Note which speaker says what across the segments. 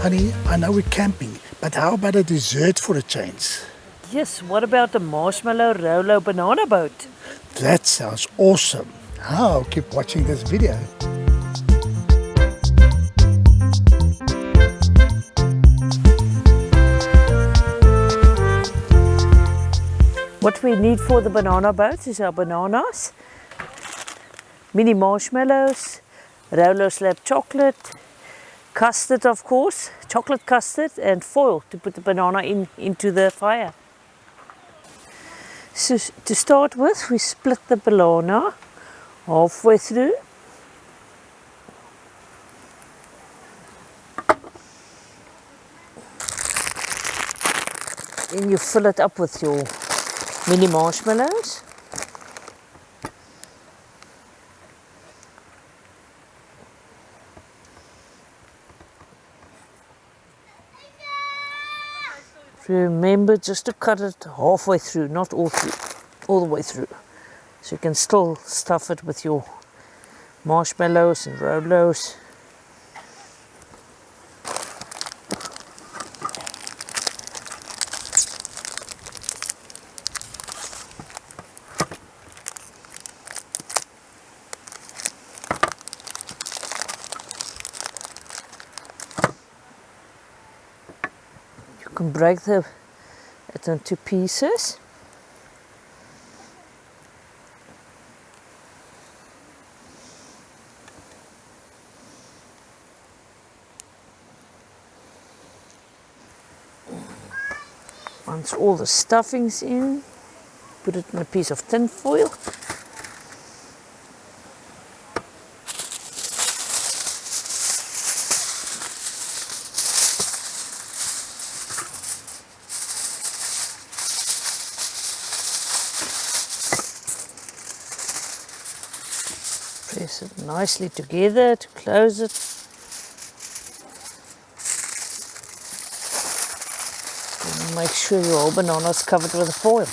Speaker 1: Honey, I know we're camping, but how about a dessert for a change?
Speaker 2: Yes, what about the marshmallow Rollo banana boat?
Speaker 1: That sounds awesome. Now keep watching this video.
Speaker 2: What we need for the banana boat is our bananas, mini marshmallows, Rollo slab chocolate, custard of course, chocolate custard, and foil to put the banana into the fire. So to start with, we split the banana halfway through. Then you fill it up with your mini marshmallows. Remember just to cut it halfway through, not all the way through. So you can still stuff it with your marshmallows and Rollos. You can break it into pieces. Once all the stuffing's in, put it in a piece of tin foil. Press it nicely together to close it. And make sure your whole banana is covered with the foil.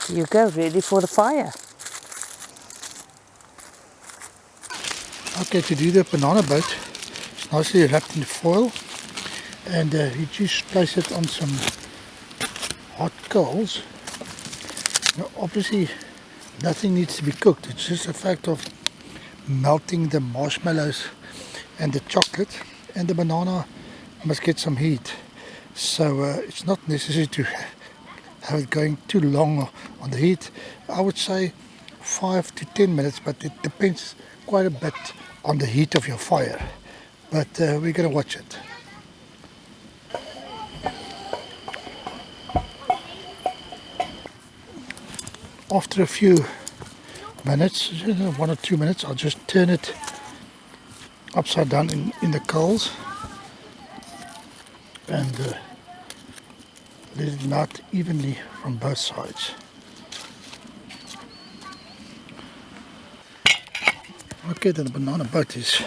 Speaker 2: There you go, ready for the fire.
Speaker 1: Okay, to do the banana boat, it's nicely wrapped in foil, and you just place it on some hot coals. Now, obviously, nothing needs to be cooked. It's just a fact of melting the marshmallows and the chocolate, and the banana must get some heat. So it's not necessary to have it going too long on the heat. I would say 5 to 10 minutes, but it depends quite a bit on the heat of your fire. But we're going to watch it. After a few minutes, 1 or 2 minutes, I'll just turn it upside down in the coals and let it melt evenly from both sides. Okay, then the banana boat is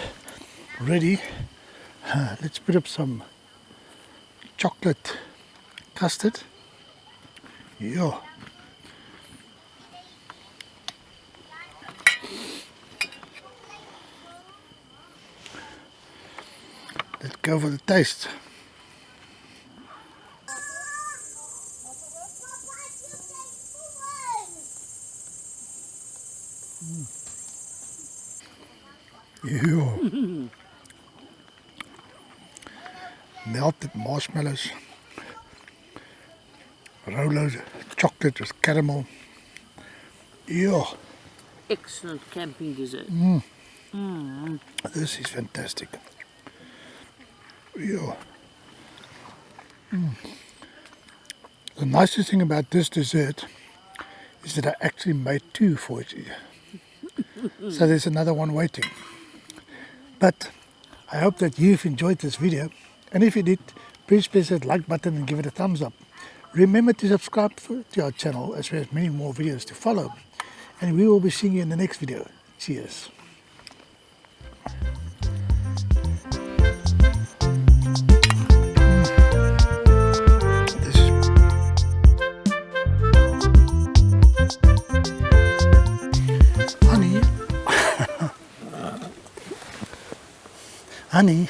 Speaker 1: ready. Let's put up some chocolate custard. Yeah. Let's go for the taste. Yeah. Melted marshmallows, Rollo's chocolate with caramel. Yeah.
Speaker 2: Excellent camping dessert.
Speaker 1: This is fantastic. Yeah. The nicest thing about this dessert is that I actually made 2 for it. So there's another one waiting. But I hope that you've enjoyed this video, and if you did, please press that like button and give it a thumbs up. Remember to subscribe to our channel, as well as many more videos to follow, and we will be seeing you in the next video. Cheers. Honey,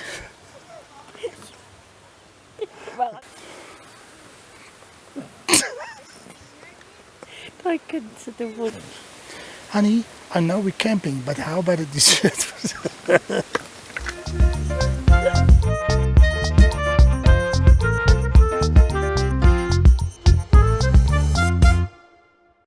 Speaker 2: I couldn't sit the wood.
Speaker 1: honey, I know we're camping, but how about a dessert?